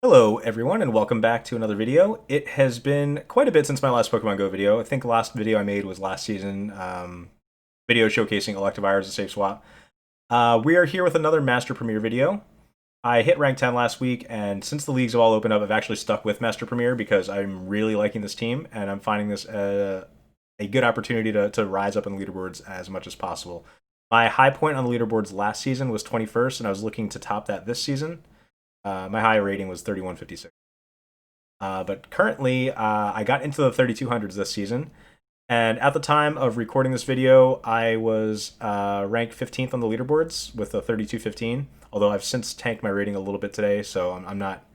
Hello everyone and welcome back to another video. It has been quite a bit since my last Pokemon Go video. I think the last video I made was last season, video showcasing Electivire as a safe swap. We are here with another Master Premier video. I hit rank 10 last week, and since the leagues have all opened up, I've actually stuck with Master Premier because I'm really liking this team, and I'm finding this a good opportunity to rise up in the leaderboards as much as possible. My high point on the leaderboards last season was 21st, and I was looking to top that this season. My high rating was 3156. But currently, I got into the 3200s this season. And at the time of recording this video, I was ranked 15th on the leaderboards with a 3215. Although I've since tanked my rating a little bit today, so I'm not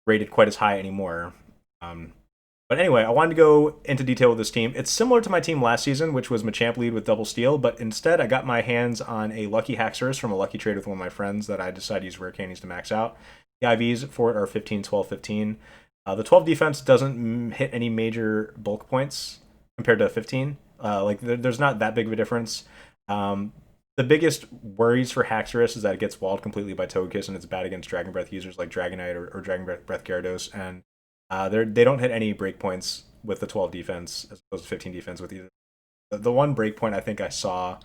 rated quite as high anymore. But anyway, I wanted to go into detail with this team. It's similar to my team last season, which was Machamp lead with double steal, but instead I got my hands on a lucky Haxorus from a lucky trade with one of my friends that I decided to use rare candies to max out. The IVs for it are 15, 12, 15. The 12 defense doesn't hit any major bulk points compared to 15. There's not that big of a difference. The biggest worries for Haxorus is that it gets walled completely by Togekiss, and it's bad against Dragon Breath users like Dragonite or Dragon Breath Gyarados, and they don't hit any breakpoints with the 12 defense as opposed to 15 defense with either. The one breakpoint I think I saw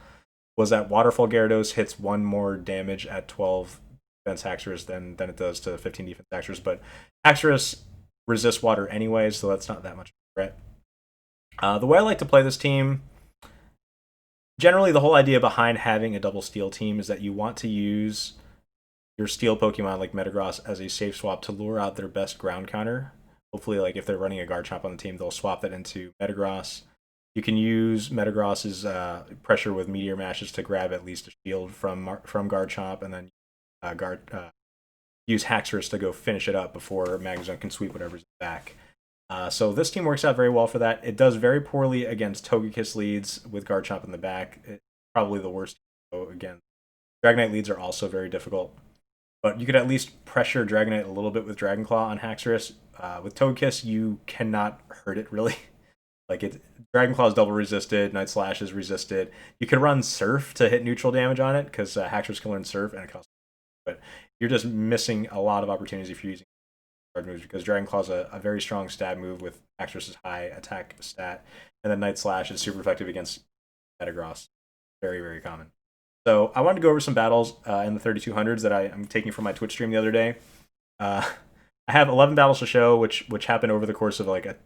was that Waterfall Gyarados hits one more damage at 12 defense Haxorus than it does to 15 defense Haxorus, but Haxorus resists water anyway, so that's not that much of a threat. The way I like to play this team, generally the whole idea behind having a double steel team is that you want to use your steel Pokemon like Metagross as a safe swap to lure out their best ground counter. Hopefully, like if they're running a Garchomp on the team, they'll swap that into Metagross. You can use Metagross's pressure with Meteor Mashes to grab at least a shield from Garchomp, and then use Haxorus to go finish it up before Magnezone can sweep whatever's back. So this team works out very well for that. It does very poorly against Togekiss leads with Garchomp in the back. It's probably the worst again. Dragonite leads are also very difficult. But you could at least pressure Dragonite a little bit with Dragon Claw on Haxorus. With Togekiss, you cannot hurt it really. Dragon Claw is double resisted, Night Slash is resisted. You could run Surf to hit neutral damage on it because Haxorus can learn Surf and it costs. But you're just missing a lot of opportunities if you're using card moves because Dragon Claw is a very strong stab move with Haxorus's high attack stat, and then Night Slash is super effective against Metagross. Very, very common. So I wanted to go over some battles in the 3200s that I'm taking from my Twitch stream the other day. I have 11 battles to show, which happened over the course of like a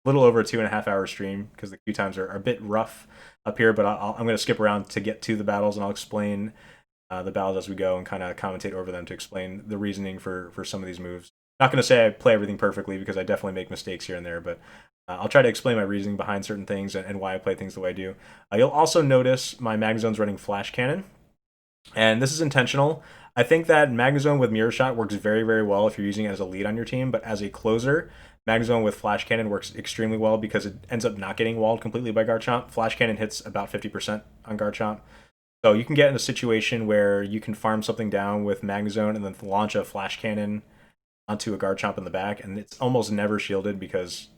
little over a 2.5 hour stream because the queue times are a bit rough up here. But I'm going to skip around to get to the battles, and I'll explain the battles as we go and kind of commentate over them to explain the reasoning for some of these moves. Not going to say I play everything perfectly because I definitely make mistakes here and there, but I'll try to explain my reasoning behind certain things and why I play things the way I do. You'll also notice my Magnezone's running Flash Cannon, and this is intentional. I think that Magnezone with Mirror Shot works very, very well if you're using it as a lead on your team, but as a closer, Magnezone with Flash Cannon works extremely well because it ends up not getting walled completely by Garchomp. Flash Cannon hits about 50% on Garchomp. So you can get in a situation where you can farm something down with Magnezone and then launch a Flash Cannon onto a Garchomp in the back, and it's almost never shielded because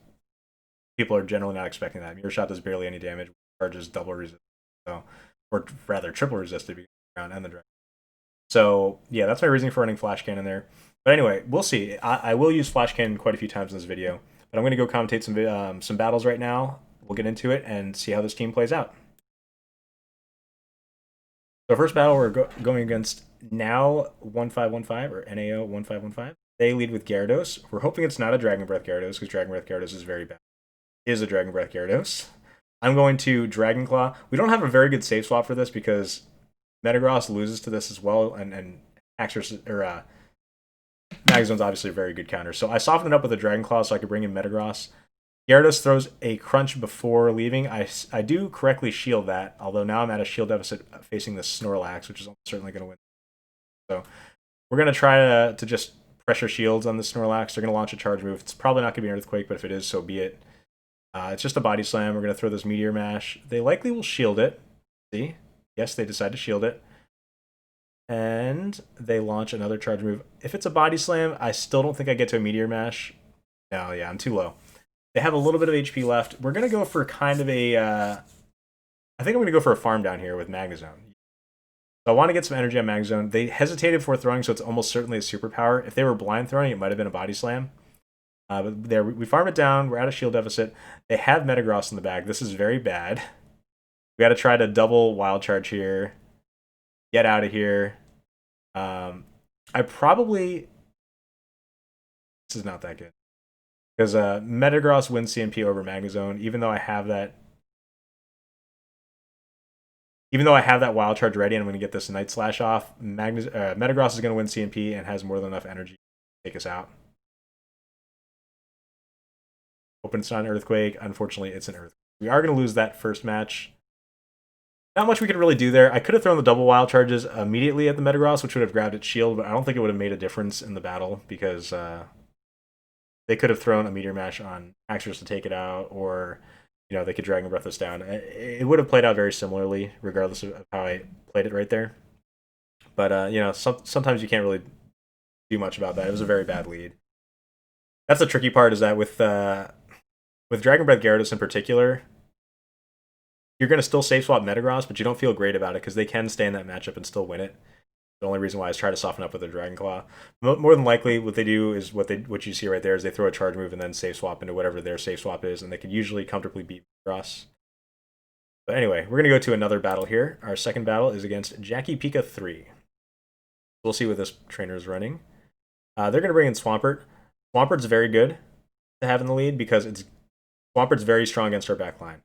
people are generally not expecting that. Mirror Shot does barely any damage, charges double resist, so, or rather triple resisted because ground and the dragon. So yeah, that's my reasoning for running Flash Cannon there. But anyway, we'll see. I will use Flash Cannon quite a few times in this video, but I'm going to go commentate some battles right now. We'll get into it and see how this team plays out. So first battle, we're going against Now 1515 or NAO 1515. They lead with Gyarados. We're hoping it's not a Dragon Breath Gyarados because Dragon Breath Gyarados is very bad. It is a Dragon Breath Gyarados. I'm going to Dragon Claw. We don't have a very good safe swap for this because Metagross loses to this as well, and Haxorus or Magnezone's obviously a very good counter. So I softened it up with a Dragon Claw so I could bring in Metagross. Gyarados throws a Crunch before leaving. I do correctly shield that, although now I'm at a shield deficit facing the Snorlax, which is certainly going to win. So we're going to try to just pressure shields on the Snorlax. They're going to launch a charge move. It's probably not going to be an Earthquake, but if it is, so be it. It's just a Body Slam. We're going to throw this Meteor Mash. They likely will shield it. See? Yes, they decide to shield it. And they launch another charge move. If it's a Body Slam, I still don't think I get to a Meteor Mash. No, yeah, I'm too low. They have a little bit of HP left. We're going to go for kind of a... I think I'm going to go for a farm down here with Magnezone. So I want to get some energy on Mag Zone. They hesitated before throwing, so it's almost certainly a superpower. If they were blind throwing, it might have been a body slam. But there, we farm it down. We're at a shield deficit. They have metagross in the bag. This is very bad. We got to try to double wild charge here. Get out of here. I probably... This is not that good. Because metagross wins CMP over Magnezone, even though I have that... Even though I have that wild charge ready and I'm going to get this Night Slash off, metagross is going to win CMP and has more than enough energy to take us out. Hoping it's not an Earthquake. Unfortunately, it's an Earthquake. We are going to lose that first match. Not much we could really do there. I could have thrown the double wild charges immediately at the metagross, which would have grabbed its shield, but I don't think it would have made a difference in the battle because they could have thrown a Meteor Mash on Haxorus to take it out, or they could Dragon Breath us down. It would have played out very similarly, regardless of how I played it right there. But, sometimes you can't really do much about that. It was a very bad lead. That's the tricky part, is that with Dragon Breath Gyarados in particular, you're going to still safe swap Metagross, but you don't feel great about it because they can stay in that matchup and still win it. The only reason why is try to soften up with their Dragon Claw. More than likely, what they do is what you see right there is they throw a charge move and then safe swap into whatever their safe swap is, and they can usually comfortably beat Metagross. But anyway, we're going to go to another battle here. Our second battle is against Jackie Pika 3. We'll see what this trainer is running. They're going to bring in Swampert. Swampert's very good to have in the lead because Swampert's very strong against our backline.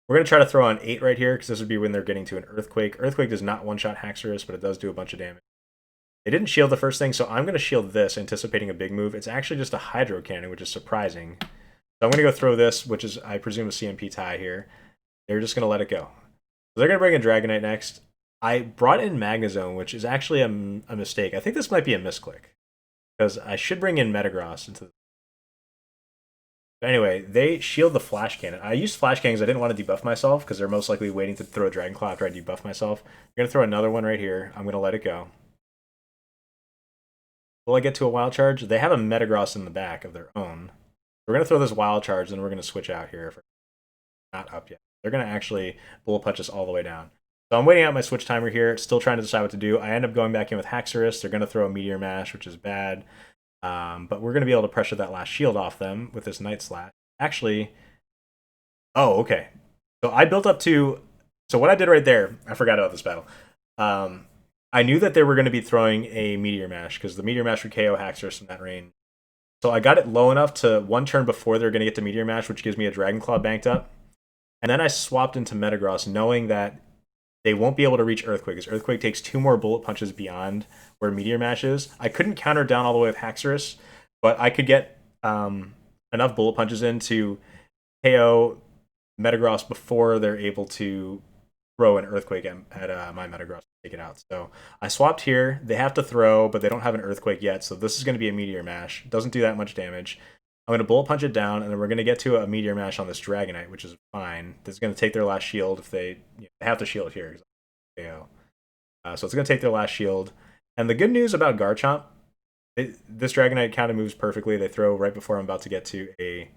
We're going to try to throw on 8 right here because this would be when they're getting to an Earthquake. Earthquake does not one-shot Haxorus, but it does do a bunch of damage. They didn't shield the first thing, so I'm going to shield this, anticipating a big move. It's actually just a Hydro Cannon, which is surprising. So I'm going to go throw this, which is, I presume, a CMP tie here. They're just going to let it go. So they're going to bring in Dragonite next. I brought in Magnezone, which is actually a mistake. I think this might be a misclick because I should bring in Metagross into the... But anyway, they shield the Flash Cannon. I used Flash Cannon because I didn't want to debuff myself because they're most likely waiting to throw a Dragon Claw after I debuff myself. I'm going to throw another one right here. I'm going to let it go. Will I get to a Wild Charge? They have a Metagross in the back of their own. We're going to throw this Wild Charge, and we're going to switch out here. If not up yet. They're going to actually Bullet Punch us all the way down. So I'm waiting out my switch timer here, still trying to decide what to do. I end up going back in with Haxorus. They're going to throw a Meteor Mash, which is bad. But we're going to be able to pressure that last shield off them with this Night Slash. Actually, oh, okay. So I built up to... So what I did right there, I forgot about this battle. I knew that they were going to be throwing a Meteor Mash, because the Meteor Mash would KO Haxorus in that range. So I got it low enough to one turn before they're going to get to Meteor Mash, which gives me a Dragon Claw banked up. And then I swapped into Metagross, knowing that they won't be able to reach Earthquake, because Earthquake takes 2 more Bullet Punches beyond where Meteor Mash is. I couldn't counter down all the way with Haxorus, but I could get enough Bullet Punches in to KO Metagross before they're able to throw an Earthquake at my Metagross to take it out. So I swapped here. They have to throw, but they don't have an Earthquake yet, so this is going to be a Meteor Mash. It doesn't do that much damage. I'm going to Bullet Punch it down, and then we're going to get to a Meteor Mash on this Dragonite, which is fine. This is going to take their last shield if they have to shield here. So it's going to take their last shield. And the good news about Garchomp, this Dragonite kind of moves perfectly. They throw right before I'm about to get to a...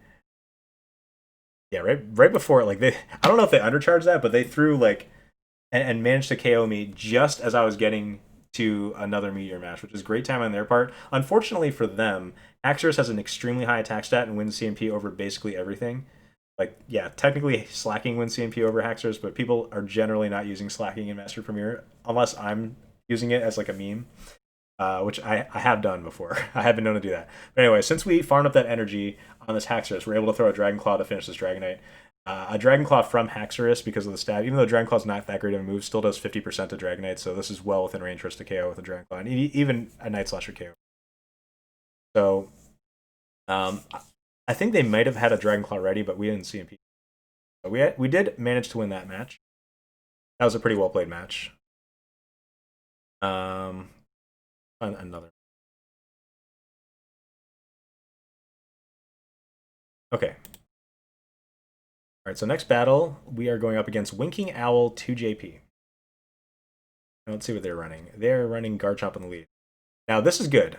Yeah, right before, like, I don't know if they undercharged that, but they threw, like, and managed to KO me just as I was getting to another Meteor Mash, which is great time on their part. Unfortunately for them, Axew has an extremely high attack stat and wins CMP over basically everything. Like, yeah, technically Slacking wins CMP over Haxorus, but people are generally not using Slacking in Master Premier unless I'm using it as like a meme, which I have done before. I have been known to do that. But anyway, since we farmed up that energy on this Haxorus, we're able to throw a Dragon Claw to finish this Dragonite. A Dragon Claw from Haxorus because of the stat, even though Dragon Claw is not that great of a move, still does 50% to Dragonite, so this is well within range for us to KO with a Dragon Claw, and even a Night Slash or KO. So, I think they might have had a Dragon Claw ready, but we didn't see him. So we did manage to win that match. That was a pretty well played match. Another. Okay. All right, so next battle, we are going up against Winking Owl 2JP. Let's see what they're running. They're running Garchomp in the lead. Now, this is good.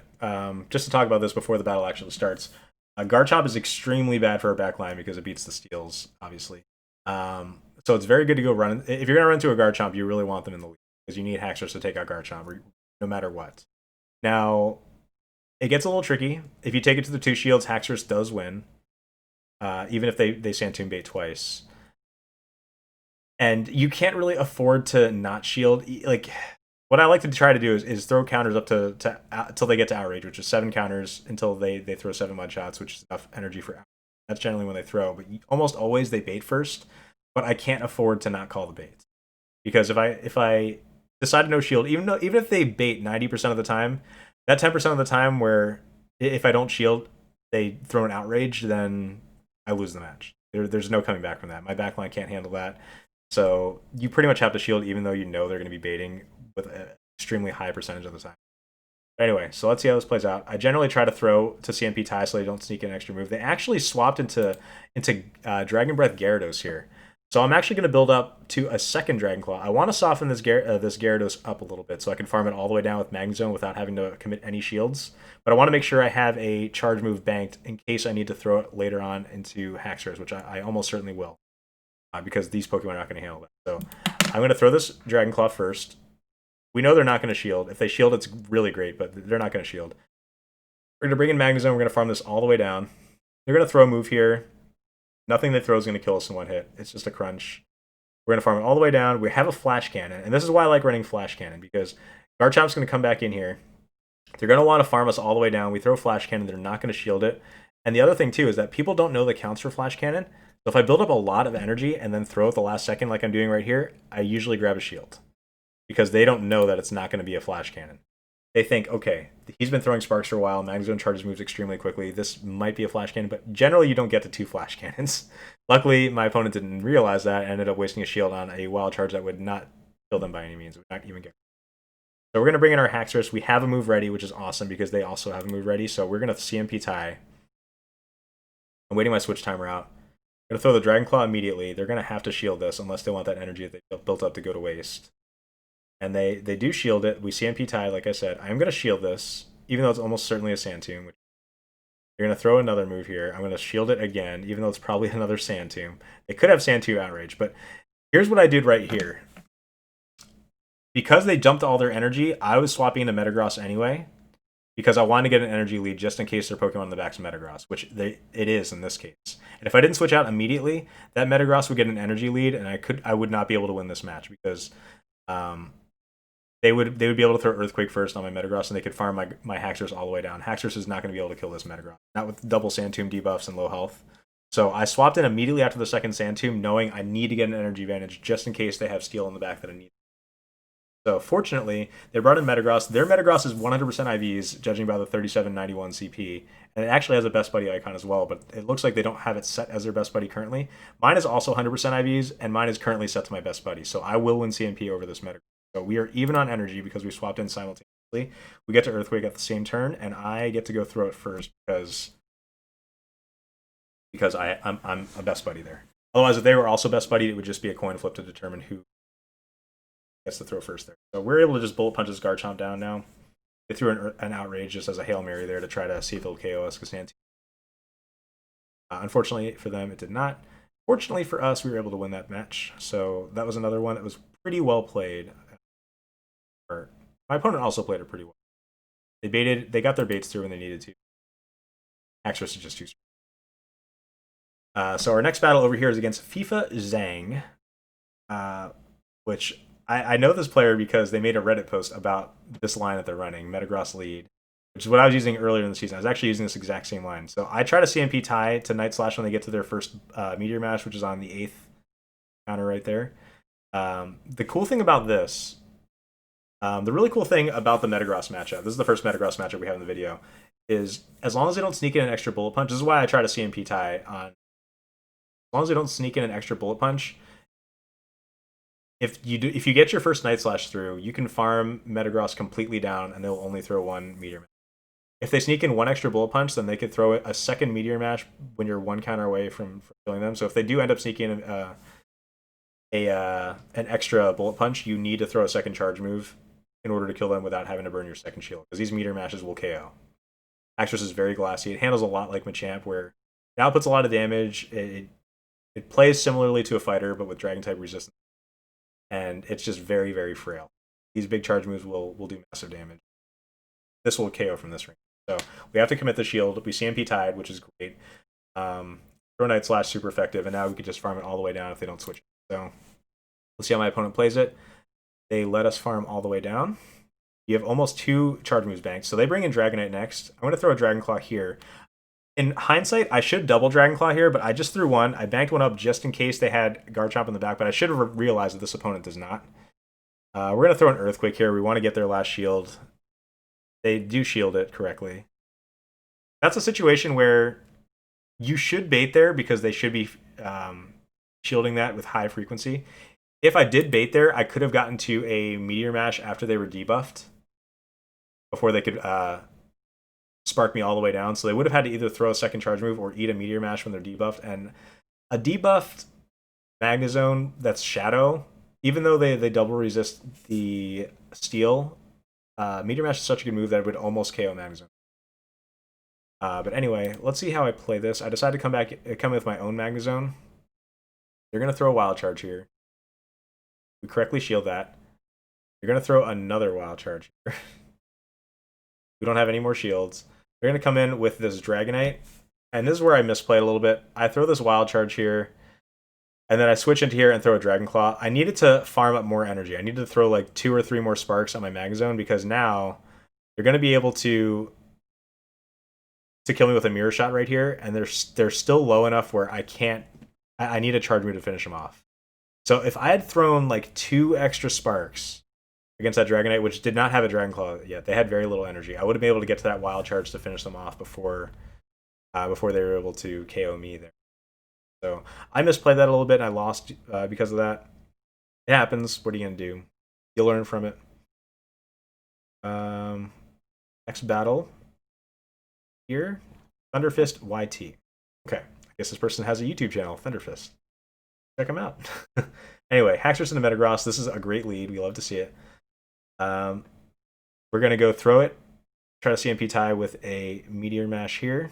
Just to talk about this before the battle actually starts. Garchomp is extremely bad for our backline because it beats the steals, obviously. So it's very good to go run. If you're going to run into a Garchomp, you really want them in the lead. because you need Haxorus to take out Garchomp no matter what. Now, it gets a little tricky. If you take it to the 2 shields, Haxorus does win, even if they Sand Bait twice. And you can't really afford to not shield. Like, what I like to try to do is throw counters up to until they get to Outrage, which is 7 counters until they throw 7 mud shots, which is enough energy for. That's generally when they throw, but almost always they bait first. But I can't afford to not call the bait, because if I decide to no shield, even if they bait 90% of the time, that 10% of the time where if I don't shield, they throw an Outrage, then I lose the match. There's no coming back from that. My backline can't handle that. So you pretty much have to shield, even though you know they're going to be baiting with an extremely high percentage of the time. But anyway, so let's see how this plays out. I generally try to throw to CMP tie so they don't sneak in an extra move. They actually swapped into Dragon Breath Gyarados here. So I'm actually going to build up to a second Dragon Claw. I want to soften this Gyarados up a little bit so I can farm it all the way down with Magnezone without having to commit any shields. But I want to make sure I have a charge move banked in case I need to throw it later on into Haxorus, which I almost certainly will. Because these Pokemon are not going to handle that. So I'm going to throw this Dragon Claw first. We know they're not going to shield. If they shield, it's really great, but they're not going to shield. We're going to bring in Magnezone. We're going to farm this all the way down. They're going to throw a move here. Nothing they throw is going to kill us in one hit. It's just a crunch. We're going to farm it all the way down. We have a Flash Cannon, and this is why I like running Flash Cannon, because Garchomp's going to come back in here. They're going to want to farm us all the way down. We throw Flash Cannon. They're not going to shield it. And the other thing, too, is that people don't know the counts for Flash Cannon. So if I build up a lot of energy and then throw it the last second like I'm doing right here, I usually grab a shield. Because they don't know that it's not going to be a Flash Cannon. They think, okay, he's been throwing Sparks for a while, Magnezone charges moves extremely quickly, this might be a Flash Cannon, but generally you don't get to 2 Flash Cannons. Luckily, my opponent didn't realize that and ended up wasting a shield on a wild charge that would not kill them by any means. Would not even get. So we're going to bring in our Haxorus. We have a move ready, which is awesome because they also have a move ready. So we're going to CMP tie. I'm waiting my switch timer out. I'm going to throw the Dragon Claw immediately. They're going to have to shield this unless they want that energy that they built up to go to waste. And they do shield it. We CMP tie, like I said. I'm going to shield this, even though it's almost certainly a Sand Tomb. They're going to throw another move here. I'm going to shield it again, even though it's probably another Sand Tomb. They could have Sand Tomb Outrage, but here's what I did right here. Because they dumped all their energy, I was swapping into Metagross anyway, because I wanted to get an energy lead just in case their Pokemon on the back's Metagross, which it is in this case. And if I didn't switch out immediately, that Metagross would get an energy lead, and I would not be able to win this match because they would be able to throw Earthquake first on my Metagross, and they could farm my Haxorus all the way down. Haxorus is not going to be able to kill this Metagross, not with double Sand Tomb debuffs and low health. So I swapped in immediately after the second Sand Tomb, knowing I need to get an energy advantage just in case they have Steel in the back that I need. So fortunately, they brought in Metagross. Their Metagross is 100% IVs, judging by the 3791 CP. And it actually has a Best Buddy icon as well, but it looks like they don't have it set as their Best Buddy currently. Mine is also 100% IVs, and mine is currently set to my Best Buddy. So I will win CMP over this Metagross. So we are even on energy because we swapped in simultaneously. We get to Earthquake at the same turn, and I get to go throw it first because I'm a Best Buddy there. Otherwise, if they were also Best Buddy, it would just be a coin flip to determine who gets to throw first there. So we're able to just bullet punch this Garchomp down now. They threw an Outrage just as a Hail Mary there to try to see if it'll KO us. Unfortunately for them, it did not. Fortunately for us, we were able to win that match. So that was another one that was pretty well played. My opponent also played it pretty well. They got their baits through when they needed to. Haxorus is just too strong. So our next battle over here is against FIFA Zhang, which I know this player because they made a Reddit post about this line that they're running, Metagross lead, which is what I was using earlier in the season. I was actually using this exact same line. So I try to CMP tie to Night Slash when they get to their first Meteor Mash, which is on the 8th counter right there. The cool thing about this, the really cool thing about the Metagross matchup, this is the first Metagross matchup we have in the video, is as long as they don't sneak in an extra Bullet Punch, this is why I try to CMP tie on, as long as they don't sneak in an extra Bullet Punch, if you get your first Night Slash through, you can farm Metagross completely down, and they'll only throw one Meteor Mash. If they sneak in one extra Bullet Punch, then they could throw a second Meteor Mash when you're one counter away from killing them. So if they do end up sneaking in an extra Bullet Punch, you need to throw a second charge move in order to kill them without having to burn your second shield, because these Meteor Mashes will KO. Haxorus is very glassy. It handles a lot like Machamp, where it outputs a lot of damage. It plays similarly to a fighter, but with Dragon-type resistance. And it's just very, very frail. these big charge moves will do massive damage. This will KO from this ring. So we have to commit the shield. We CMP tied, which is great. Dragonite slash super effective, and now we can just farm it all the way down if they don't switch. So let's see how my opponent plays it. They let us farm all the way down. You have almost 2 charge moves banked. So they bring in Dragonite next. I'm going to throw a Dragon Claw here. In hindsight, I should double Dragon Claw here, but I just threw one. I banked one up just in case they had Garchomp in the back, but I should have realized that this opponent does not. We're going to throw an Earthquake here. We want to get their last shield. They do shield it correctly. That's a situation where you should bait there because they should be shielding that with high frequency. If I did bait there, I could have gotten to a Meteor Mash after they were debuffed before they could spark me all the way down. So they would have had to either throw a second charge move or eat a Meteor Mash when they're debuffed. And a debuffed Magnezone that's Shadow, even though they double resist the Steel, Meteor Mash is such a good move that it would almost KO Magnezone. But anyway, let's see how I play this. I decided to come with my own Magnezone. They're going to throw a Wild Charge here. We correctly shield that. They're going to throw another Wild Charge here. We don't have any more shields. They're going to come in with this Dragonite. And this is where I misplayed a little bit. I throw this Wild Charge here. And then I switch into here and throw a Dragon Claw. I needed to farm up more energy. I needed to throw like 2 or 3 more sparks on my Magnezone because now they're going to be able to kill me with a Mirror Shot right here. And they're still low enough where I need a charge move to finish them off. So if I had thrown like 2 extra sparks against that Dragonite, which did not have a Dragon Claw yet, they had very little energy, I would have been able to get to that Wild Charge to finish them off before they were able to KO me there. So I misplayed that a little bit, and I lost because of that. It happens. What are you going to do? You'll learn from it. Next battle here. Thunderfist YT. Okay. I guess this person has a YouTube channel, Thunderfist. Check him out. Anyway, Haxorus and the Metagross. This is a great lead. We love to see it. We're going to go throw it. Try to CMP tie with a Meteor Mash here.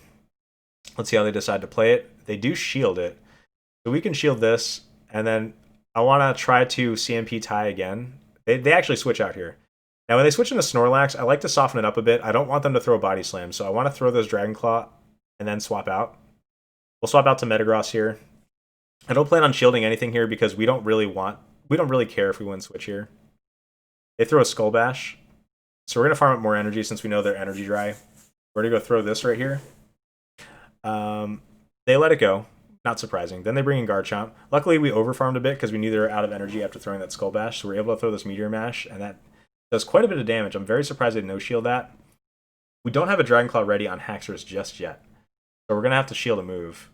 Let's see how they decide to play it. They do shield it. So we can shield this, and then I want to try to CMP tie again. They actually switch out here. Now, when they switch into Snorlax, I like to soften it up a bit. I don't want them to throw a Body Slam, so I want to throw this Dragon Claw and then swap out. We'll swap out to Metagross here. I don't plan on shielding anything here because we don't really care if we win switch here. They throw a Skull Bash. So we're going to farm up more energy since we know they're energy dry. We're going to go throw this right here. They let it go. Not surprising. Then they bring in Garchomp. Luckily, we overfarmed a bit because we knew they were out of energy after throwing that Skull Bash. So we're able to throw this Meteor Mash, and that does quite a bit of damage. I'm very surprised they no-shield that. We don't have a Dragon Claw ready on Haxorus just yet. So we're going to have to shield a move.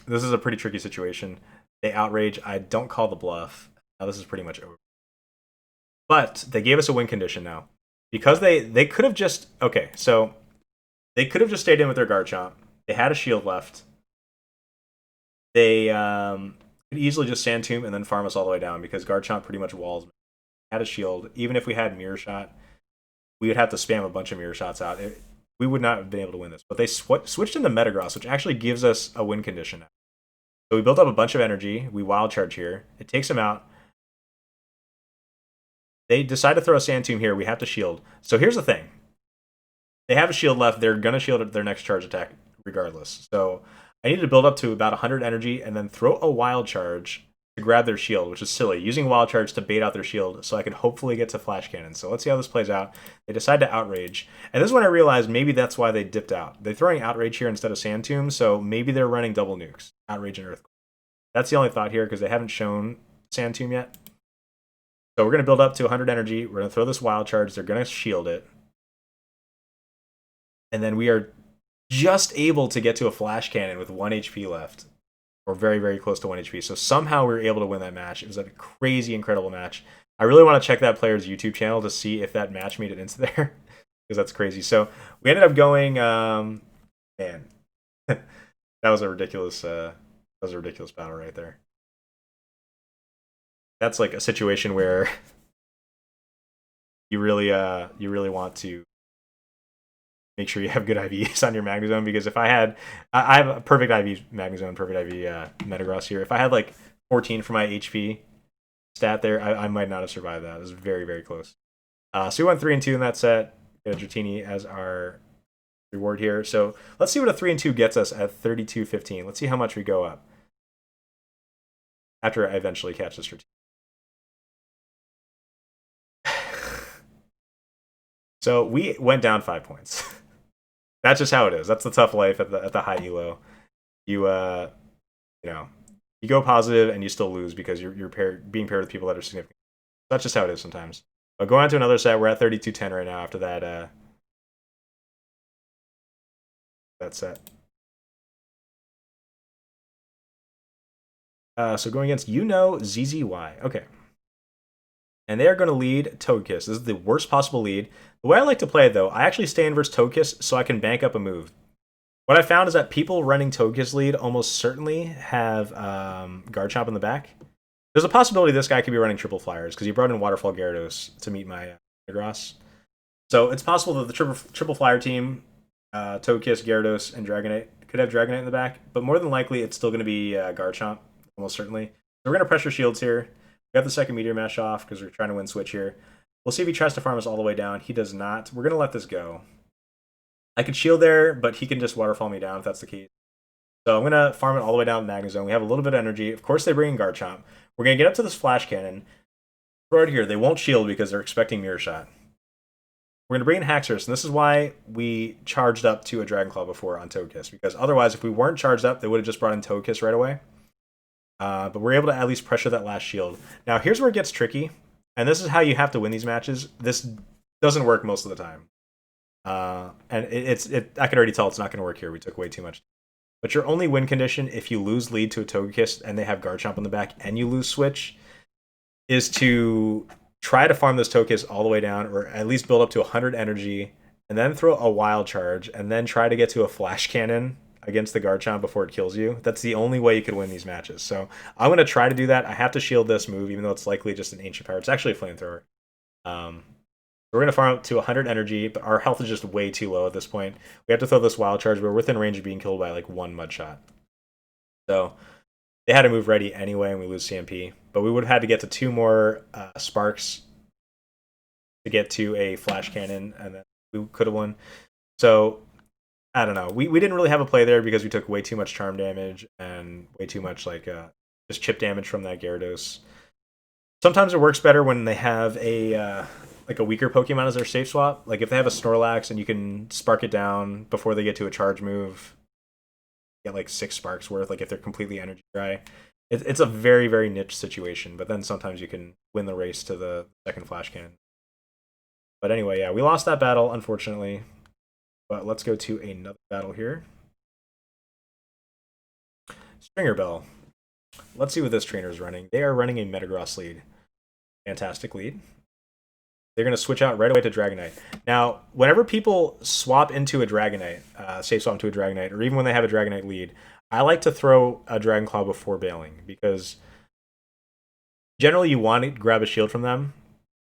This is a pretty tricky situation. They outrage. I don't call the bluff. Now this is pretty much over. But they gave us a win condition now. Because they could have just... Okay, so they could have just stayed in with their Garchomp. They had a shield left. They could easily just Sand Tomb and then farm us all the way down because Garchomp pretty much walls. Had a shield. Even if we had Mirror Shot, we would have to spam a bunch of Mirror Shots out. We would not have been able to win this. But they switched into Metagross, which actually gives us a win condition now. So we built up a bunch of energy. We Wild Charge here. It takes them out. They decide to throw a Sand Tomb here. We have to shield. So here's the thing. They have a shield left. They're going to shield their next charge attack regardless. So I need to build up to about 100 energy and then throw a Wild Charge to grab their shield, which is silly. Using Wild Charge to bait out their shield so I can hopefully get to Flash Cannon. So let's see how this plays out. They decide to Outrage. And this is when I realized maybe that's why they dipped out. They're throwing Outrage here instead of Sand Tomb, so maybe they're running double nukes. Outrage and Earthquake. That's the only thought here because they haven't shown Sand Tomb yet. So we're going to build up to 100 energy. We're going to throw this Wild Charge. They're going to shield it. And then we are just able to get to a Flash Cannon with 1 HP left. Or very, very close to 1 HP. So somehow we were able to win that match. It was a crazy, incredible match. I really want to check that player's YouTube channel to see if that match made it into there. Because that's crazy. So we ended up going... man. that was a ridiculous battle right there. That's like a situation where you really want to make sure you have good IVs on your Magnezone, because if I have a perfect IV Magnezone, perfect IV Metagross here. If I had like 14 for my HP, stat there. I might not have survived that. It was very, very close. So we went 3 and 2 in that set. Get a Dratini as our reward here. So let's see what a 3 and 2 gets us at 32-15. Let's see how much we go up after I eventually catch this Dratini. So we went down 5 points. That's just how it is. That's the tough life at the high elo. You you know, you go positive and you still lose because you're being paired with people that are significant. That's just how it is sometimes. But going on to another set, we're at 32-10 right now after that that set. So going against ZZY. Okay. And they are going to lead Togekiss. This is the worst possible lead. The way I like to play it, though, I actually stay in versus Togekiss so I can bank up a move. What I found is that people running Togekiss lead almost certainly have Garchomp in the back. There's a possibility this guy could be running triple flyers because he brought in Waterfall Gyarados to meet my metagross. So it's possible that the triple flyer team, Togekiss, Gyarados, and Dragonite could have Dragonite in the back, but more than likely it's still going to be Garchomp, almost certainly. So we're going to pressure shields here. We got the second Meteor Mash off because we're trying to win switch here. We'll see if he tries to farm us all the way down. He does not. We're going to let this go. I could shield there, but he can just waterfall me down if that's the case. So I'm going to farm it all the way down to Magna Zone. We have a little bit of energy. Of course, they bring in Garchomp. We're going to get up to this Flash Cannon. Right here, they won't shield because they're expecting Mirror Shot. We're going to bring in Haxorus, and this is why we charged up to a Dragon Claw before on Togekiss, because otherwise, if we weren't charged up, they would have just brought in Togekiss right away. But we're able to at least pressure that last shield. Now, here's where it gets tricky, and this is how you have to win these matches. This doesn't work most of the time. And I can already tell it's not going to work here. We took way too much. But your only win condition, if you lose lead to a Togekiss and they have Garchomp in the back and you lose switch, is to try to farm this Togekiss all the way down, or at least build up to 100 energy, and then throw a Wild Charge, and then try to get to a Flash Cannon against the Garchomp before it kills you. That's the only way you could win these matches. So I'm going to try to do that. I have to shield this move, even though it's likely just an Ancient Power. It's actually a Flamethrower. We're going to farm up to 100 energy, but our health is just way too low at this point. We have to throw this Wild Charge. We're within range of being killed by like one Mud Shot. So they had a move ready anyway, and we lose CMP. But we would have had to get to 2 more Sparks to get to a Flash Cannon, and then we could have won. So I don't know. We didn't really have a play there because we took way too much Charm damage and way too much like just chip damage from that Gyarados. Sometimes it works better when they have a like a weaker Pokemon as their safe swap. Like if they have a Snorlax and you can spark it down before they get to a charge move, get like 6 sparks worth, like if they're completely energy dry. It's a very, very niche situation, but then sometimes you can win the race to the second Flash Cannon. But anyway, yeah, we lost that battle, unfortunately. But let's go to another battle here. Stringer Bell. Let's see what this trainer is running. They are running a Metagross lead. Fantastic lead. They're going to switch out right away to Dragonite. Now, whenever people swap into a Dragonite, safe swap into a Dragonite, or even when they have a Dragonite lead, I like to throw a Dragon Claw before bailing, because generally you want to grab a shield from them.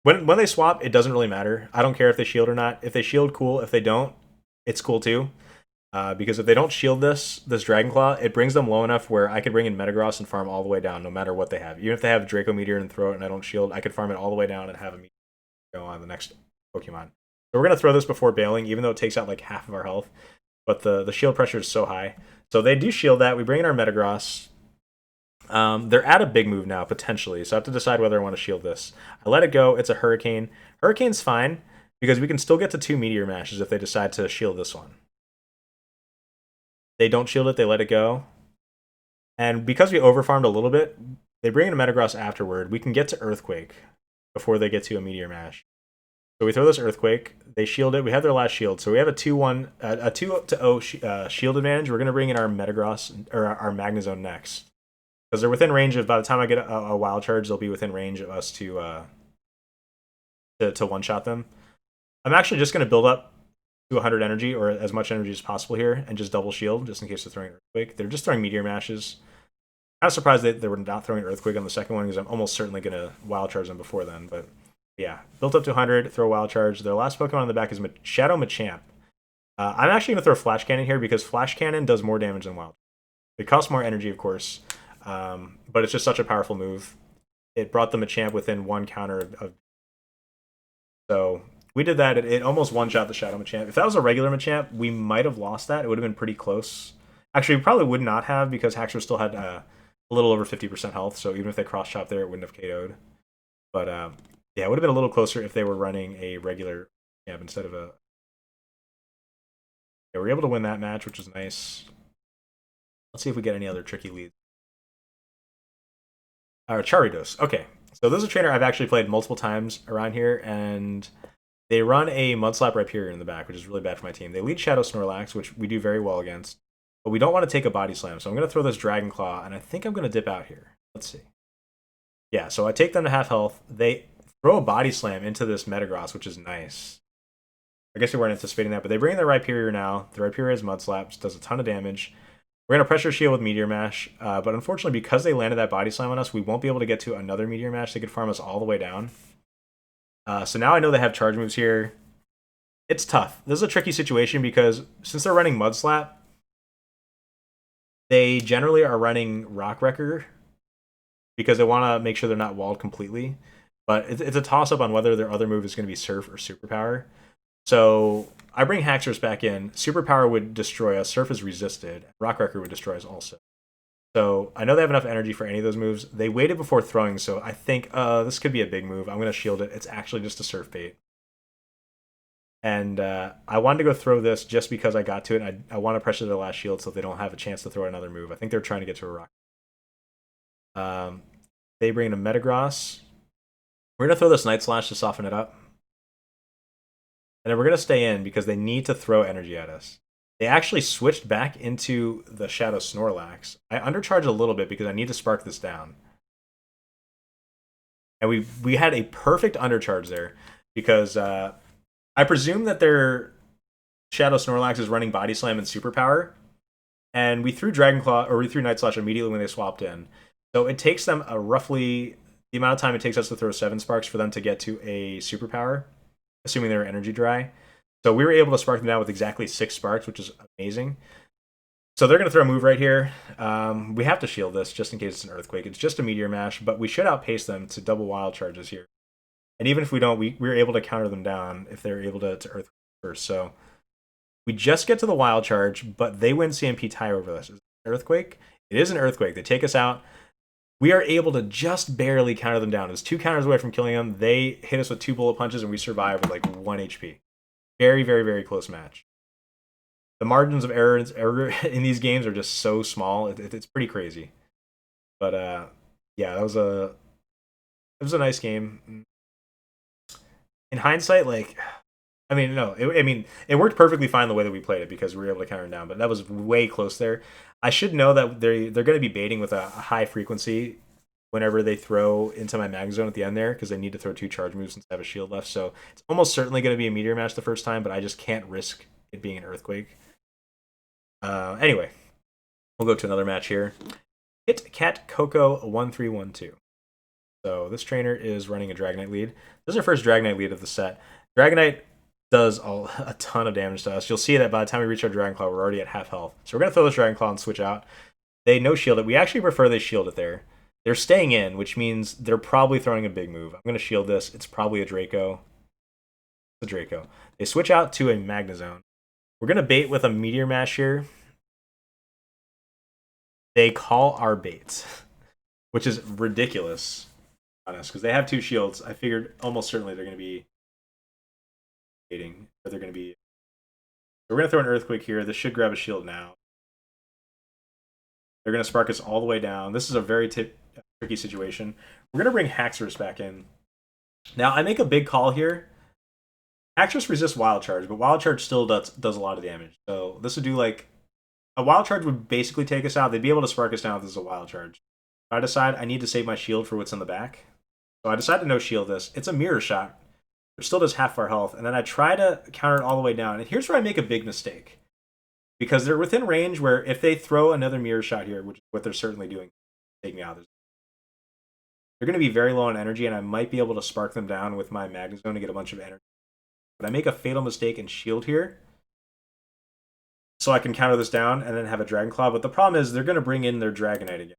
When they swap, it doesn't really matter. I don't care if they shield or not. If they shield, cool. If they don't, it's cool too. Because if they don't shield this Dragon Claw, it brings them low enough where I could bring in Metagross and farm all the way down, no matter what they have. Even if they have Draco Meteor and throw it and I don't shield, I could farm it all the way down and have a Meteor go on the next Pokemon. So we're going to throw this before bailing, even though it takes out like half of our health. But the shield pressure is so high. So they do shield that. We bring in our Metagross. They're at a big move now, potentially. So I have to decide whether I want to shield this. I let it go. It's a Hurricane. Hurricane's fine, because we can still get to 2 Meteor Mashes if they decide to shield this one. They don't shield it. They let it go. And because we overfarmed a little bit, they bring in a Metagross afterward. We can get to Earthquake before they get to a Meteor Mash. So we throw this Earthquake. They shield it. We have their last shield. So we have a 2-0 shield advantage. We're going to bring in our Metagross, or our Magnezone next. Because they're within range of, by the time I get a Wild Charge, they'll be within range of us to one-shot them. I'm actually just going to build up to 100 energy, or as much energy as possible here, and just double shield, just in case they're throwing Earthquake. They're just throwing Meteor Mashes. I'm surprised that they were not throwing Earthquake on the second one, because I'm almost certainly going to Wild Charge them before then. But yeah, built up to 100, throw Wild Charge. Their last Pokemon in the back is Shadow Machamp. I'm actually going to throw Flash Cannon here, because Flash Cannon does more damage than Wild Charge. It costs more energy, of course, but it's just such a powerful move. it brought the Machamp within one counter of so we did that. It almost one-shot the Shadow Machamp. If that was a regular Machamp, we might have lost that. It would have been pretty close. Actually, we probably would not have because Haxorus still had a little over 50% health, so even if they cross-chop there, it wouldn't have KO'd. But yeah, it would have been a little closer if they were running a regular Machamp instead of a... Yeah, we were able to win that match, which was nice. Let's see if we get any other tricky leads. Gyarados. Okay, so this is a trainer I've actually played multiple times around here, and they run a Mudslap Rhyperior in the back, which is really bad for my team. They lead Shadow Snorlax, which we do very well against, but we don't want to take a Body Slam, so I'm going to throw this Dragon Claw, and I think I'm going to dip out here. Let's see. Yeah, so I take them to half health. They throw a Body Slam into this Metagross, which is nice. I guess we weren't anticipating that, but they bring in the Rhyperior now. The Rhyperior has Mudslap, which does a ton of damage. We're going to Pressure Shield with Meteor Mash, but unfortunately, because they landed that Body Slam on us, we won't be able to get to another Meteor Mash. They could farm us all the way down. So now I know they have charge moves here. It's tough. This is a tricky situation because since they're running Mudslap, they generally are running Rock Wrecker because they want to make sure they're not walled completely. But it's a toss-up on whether their other move is going to be Surf or Superpower. So I bring Haxorus back in. Superpower would destroy us. Surf is resisted. Rock Wrecker would destroy us also. So I know they have enough energy for any of those moves. They waited before throwing, so I think this could be a big move. I'm going to shield it. It's actually just a Surf Bait. And I wanted to go throw this just because I got to it. And I want to pressure their last shield so they don't have a chance to throw another move. I think they're trying to get to a rock. They bring in a Metagross. We're going to throw this Night Slash to soften it up. And then we're going to stay in because they need to throw energy at us. They actually switched back into the Shadow Snorlax. I undercharged a little bit because I need to spark this down. And we had a perfect undercharge there because I presume that their Shadow Snorlax is running Body Slam and Superpower. And we threw Dragon Claw, or we threw Night Slash immediately when they swapped in. So it takes them a roughly the amount of time it takes us to throw 7 sparks for them to get to a Superpower, assuming they're energy dry. So we were able to spark them down with exactly 6 sparks, which is amazing. So they're going to throw a move right here. We have to shield this just in case it's an Earthquake. It's just a Meteor Mash, but we should outpace them to double Wild Charges here. And even if we don't, we're able to counter them down if they're able to Earthquake first. So we just get to the Wild Charge, but they win CMP tie over this. Is it an Earthquake? It is an Earthquake. They take us out. We are able to just barely counter them down. It's 2 counters away from killing them. They hit us with 2 bullet punches, and we survive with like 1 HP. Very, very, very close match. The margins of error in these games are just so small. It's pretty crazy. But yeah, it was a nice game. In hindsight, like, I mean, no, it worked perfectly fine the way that we played it because we were able to counter them down. But that was way close there. I should know that they're going to be baiting with a high frequency whenever they throw into my mag zone at the end there because they need to throw 2 charge moves since I have a shield left. So it's almost certainly going to be a Meteor Mash the first time, but I just can't risk it being an Earthquake. Anyway, we'll go to another match here. Hit Cat Coco 1312. So this trainer is running a Dragonite lead. This is our first Dragonite lead of the set. Dragonite does a ton of damage to us. You'll see that by the time we reach our Dragon Claw, we're already at half health. So we're going to throw this Dragon Claw and switch out. They no-shield it. We actually prefer they shield it there. They're staying in, which means they're probably throwing a big move. I'm going to shield this. It's probably a Draco. It's a Draco. They switch out to a Magnezone. We're going to bait with a Meteor Mash here. They call our bait, which is ridiculous, honest, because they have 2 shields. I figured almost certainly they're going to be baiting, or they're going to be... We're going to throw an Earthquake here. This should grab a shield now. They're going to spark us all the way down. This is a very tricky situation. We're going to bring Haxorus back in. Now, I make a big call here. Haxorus resists Wild Charge, but Wild Charge still does a lot of damage. So this would do like... A Wild Charge would basically take us out. They'd be able to spark us down if this is a Wild Charge. I decide I need to save my shield for what's in the back. So I decide to no-shield this. It's a Mirror Shot, which still does half our health. And then I try to counter it all the way down. And here's where I make a big mistake. Because they're within range where if they throw another Mirror Shot here, which is what they're certainly doing, take me out. They're going to be very low on energy, and I might be able to spark them down with my Magnezone to get a bunch of energy. But I make a fatal mistake and shield here. So I can counter this down and then have a Dragon Claw. But the problem is they're going to bring in their Dragonite again.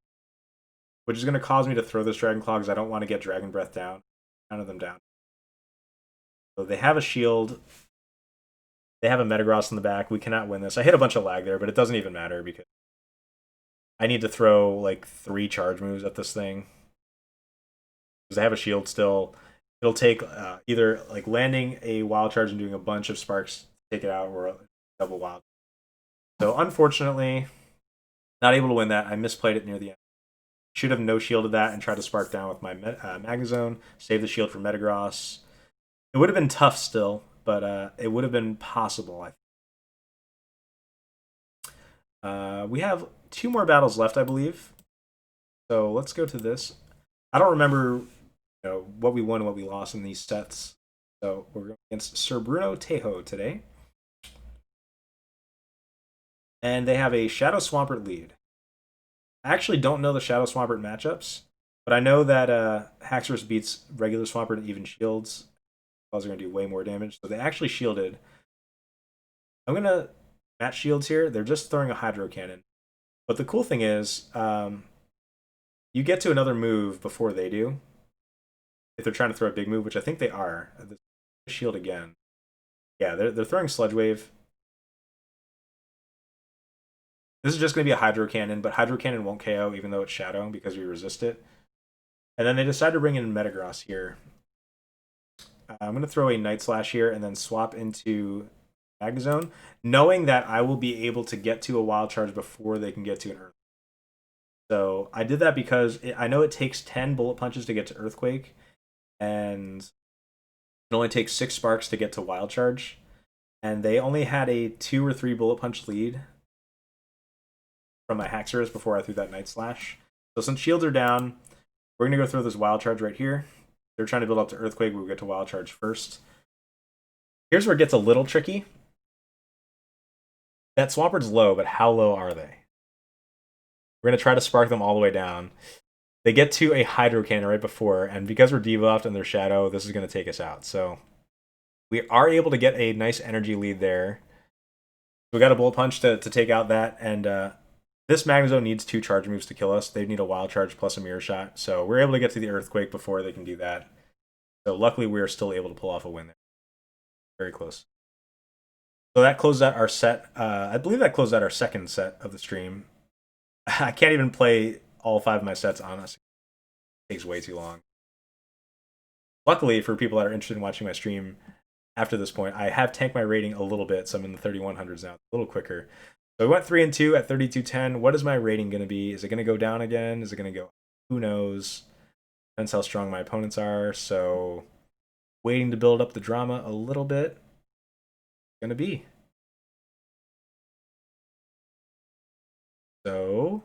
which is going to cause me to throw this Dragon Claw because I don't want to get Dragon Breath down. None of them down. So they have a shield. They have a Metagross in the back. We cannot win this. I hit a bunch of lag there, but it doesn't even matter because I need to throw like 3 charge moves at this thing. Because they have a shield still. It'll take either like landing a wild charge and doing a bunch of sparks to take it out, or a double wild. So unfortunately, not able to win that. I misplayed it near the end. Should have no shielded that and tried to spark down with my Magnezone, save the shield for Metagross. It would have been tough still, but it would have been possible, I think. We have 2 more battles left, I believe. So let's go to this. I don't remember what we won and what we lost in these sets. So we're going against Sir Bruno Tejo today. And they have a Shadow Swampert lead. I actually don't know the Shadow Swampert matchups, but I know that Haxorus beats regular Swampert and even shields. Those are going to do way more damage. So they actually shielded. I'm going to match shields here. They're just throwing a Hydro Cannon. But the cool thing is, you get to another move before they do. If they're trying to throw a big move, which I think they are. Shield again. Yeah, they're throwing Sludge Wave. This is just going to be a Hydro Cannon, but Hydro Cannon won't KO even though it's Shadow because we resist it. And then they decide to bring in Metagross here. I'm going to throw a Night Slash here and then swap into Magnezone, knowing that I will be able to get to a Wild Charge before they can get to an Earthquake. So I did that because I know it takes 10 Bullet Punches to get to Earthquake, and it only takes 6 Sparks to get to Wild Charge. And they only had a 2 or 3 Bullet Punch lead from my Haxorus before I threw that Night Slash. So since shields are down, we're going to go throw this Wild Charge right here. They're trying to build up to Earthquake. We'll get to Wild Charge first. Here's where it gets a little tricky. That Swampert's low, but how low are they? We're going to try to spark them all the way down. They get to a Hydro Cannon right before, and because we're debuffed and they're Shadow, this is going to take us out. So we are able to get a nice energy lead there. We got a Bullet Punch to take out that, and this Magnezone needs 2 charge moves to kill us. They need a Wild Charge plus a Mirror Shot. So we're able to get to the Earthquake before they can do that. So luckily we are still able to pull off a win there. Very close. So that closed out our set. I believe that closed out our second set of the stream. I can't even play all 5 of my sets on us. It takes way too long. Luckily, for people that are interested in watching my stream after this point, I have tanked my rating a little bit, so I'm in the 3100s now, a little quicker. So we went 3-2 at 3210. What is my rating going to be? Is it going to go down again? Is it going to go? Who knows? Depends how strong my opponents are. So waiting to build up the drama a little bit. Going to be. So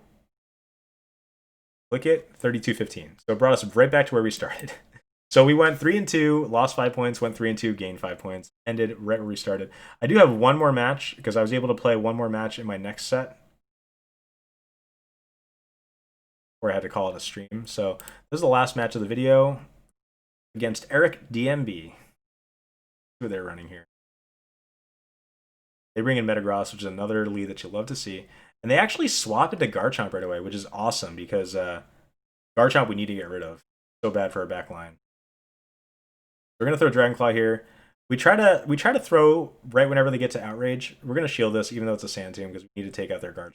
click it, 3215. So it brought us right back to where we started. So we went 3-2, lost 5 points, went 3-2, gained 5 points, ended right where we started. I do have one more match because I was able to play one more match in my next set where I had to call it a stream. So this is the last match of the video against Eric DMB. Who they're running here. They bring in Metagross, which is another lead that you'll love to see. And they actually swap into Garchomp right away, which is awesome because Garchomp we need to get rid of. So bad for our back line. We're going to throw Dragon Claw here. We try to throw right whenever they get to Outrage. We're going to shield this, even though it's a Sand Tomb, because we need to take out their Garchomp.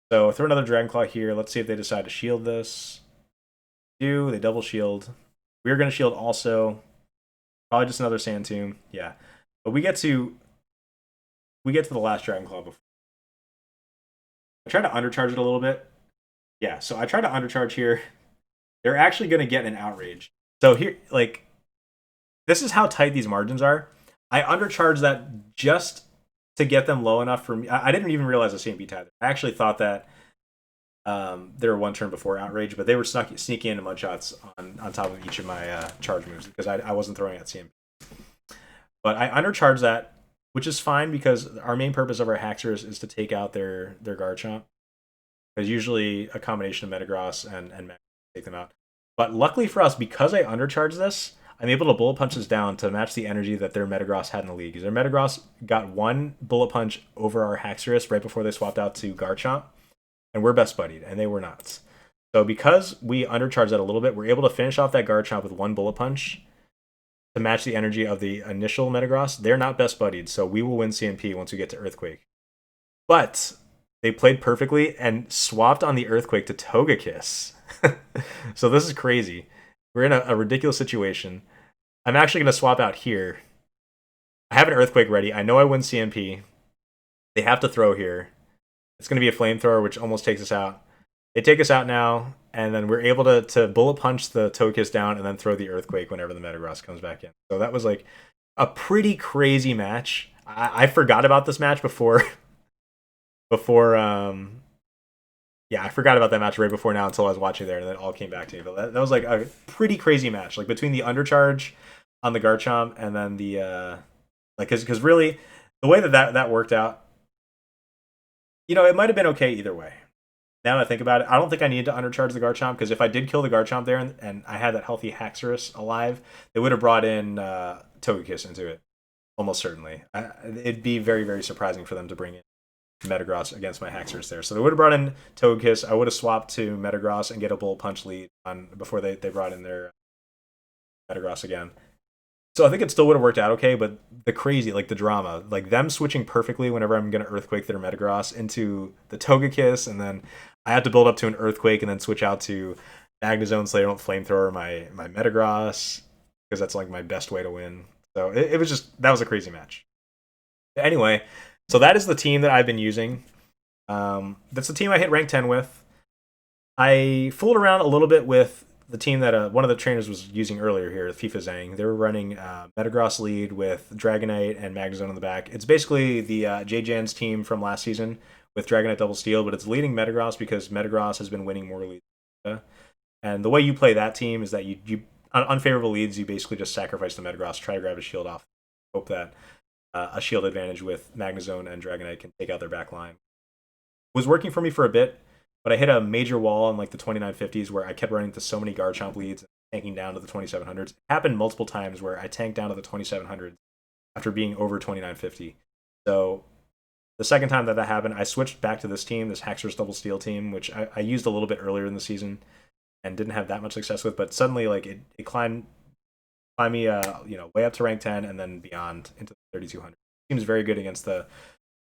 So throw another Dragon Claw here. Let's see if they decide to shield this. They double shield. We're going to shield also. Probably just another Sand Tomb. Yeah. But we get to the last Dragon Claw before. I try to undercharge it a little bit. Yeah, so I try to undercharge here. They're actually going to get an Outrage. So here, like, this is how tight these margins are. I undercharged that just to get them low enough for me. I didn't even realize the CMB tied. I actually thought that they were one turn before Outrage, but they were sneaking into mud shots on top of each of my charge moves because I wasn't throwing at CMB. But I undercharged that, which is fine because our main purpose of our Haxorus is to take out their Garchomp. Because usually a combination of Metagross and Mag take them out. But luckily for us, because I undercharged this, I'm able to Bullet Punch this down to match the energy that their Metagross had in the league. Because their Metagross got 1 Bullet Punch over our Haxorus right before they swapped out to Garchomp. And we're best buddied, and they were not. So because we undercharged that a little bit, we're able to finish off that Garchomp with one Bullet Punch to match the energy of the initial metagross. They're not best buddied, so we will win CMP once we get to Earthquake. But they played perfectly and swapped on the Earthquake to Togekiss. So this is crazy. We're in a ridiculous situation. I'm actually going to swap out here. I have an Earthquake ready. I know I win CMP. They have to throw here. It's going to be a Flamethrower, which almost takes us out. They take us out now, and then we're able to Bullet Punch the Togekiss down and then throw the Earthquake whenever the Metagross comes back in. So that was like a pretty crazy match. I forgot about this match before yeah, I forgot about that match right before now until I was watching there, and then it all came back to me. But that was like a pretty crazy match, like between the undercharge on the Garchomp and then the like, because really the way that worked out, it might have been okay either way. Now that I think about it, I don't think I needed to undercharge the Garchomp, because if I did kill the Garchomp there and I had that healthy Haxorus alive, they would have brought in Togekiss into it, almost certainly. It'd be very, very surprising for them to bring in Metagross against my Haxorus there. So they would have brought in Togekiss. I would have swapped to Metagross and get a Bullet Punch lead on before they brought in their Metagross again. So I think it still would have worked out okay, but the crazy, like the drama, like them switching perfectly whenever I'm going to Earthquake their Metagross into the Togekiss, and then I have to build up to an Earthquake and then switch out to Magnezone so they don't Flamethrower my Metagross, because that's like my best way to win. So it was just, that was a crazy match. Anyway, so that is the team that I've been using. That's the team I hit rank 10 with. I fooled around a little bit with the team that one of the trainers was using earlier here, FIFA Zhang. They were running Metagross lead with Dragonite and Magnezone on the back. It's basically the JJan's team from last season with Dragonite Double Steel, but it's leading Metagross because Metagross has been winning more leads. And the way you play that team is that you on unfavorable leads, you basically just sacrifice the Metagross, try to grab a shield off, hope that a shield advantage with Magnezone and Dragonite can take out their back line. It was working for me for a bit, but I hit a major wall in like the 2950s where I kept running into so many Garchomp leads and tanking down to the 2700s. It happened multiple times where I tanked down to the 2700s after being over 2950. So the second time that happened, I switched back to this team, this Haxorus Double Steel team, which I used a little bit earlier in the season and didn't have that much success with, but suddenly like it climbed me way up to rank 10 and then beyond into the 3200. Seems very good against the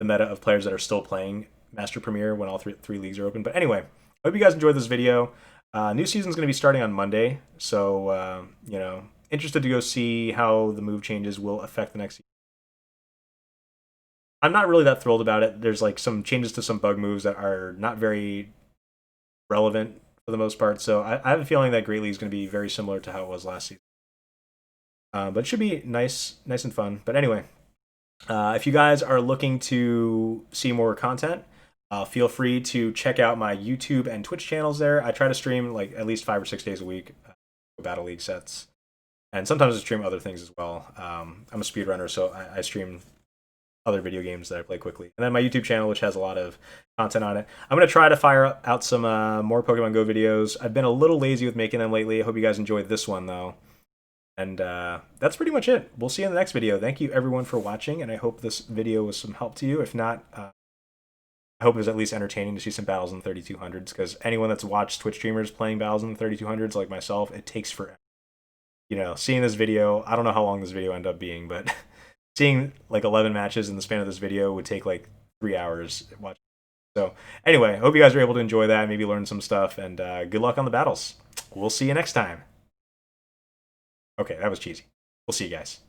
meta of players that are still playing Master Premier when all three leagues are open. But anyway, I hope you guys enjoyed this video. New season's going to be starting on Monday, so interested to go see how the move changes will affect the next season. I'm not really that thrilled about it. There's like some changes to some bug moves that are not very relevant for the most part, so I have a feeling that Great League is going to be very similar to how it was last season. But it should be nice and fun. But anyway, if you guys are looking to see more content, feel free to check out my YouTube and Twitch channels there. I try to stream like at least 5 or 6 days a week, Battle League sets. And sometimes I stream other things as well. I'm a speedrunner, so I stream other video games that I play quickly. And then my YouTube channel, which has a lot of content on it. I'm going to try to fire out some more Pokemon Go videos. I've been a little lazy with making them lately. I hope you guys enjoyed this one, though. And that's pretty much it. We'll see you in the next video. Thank you, everyone, for watching, and I hope this video was some help to you. If not, I hope it was at least entertaining to see some battles in the 3200s, because anyone that's watched Twitch streamers playing battles in the 3200s, like myself, it takes forever. Seeing this video, I don't know how long this video ended up being, but seeing like 11 matches in the span of this video would take like 3 hours watching. So anyway, I hope you guys were able to enjoy that, maybe learn some stuff, and good luck on the battles. We'll see you next time. Okay, that was cheesy. We'll see you guys.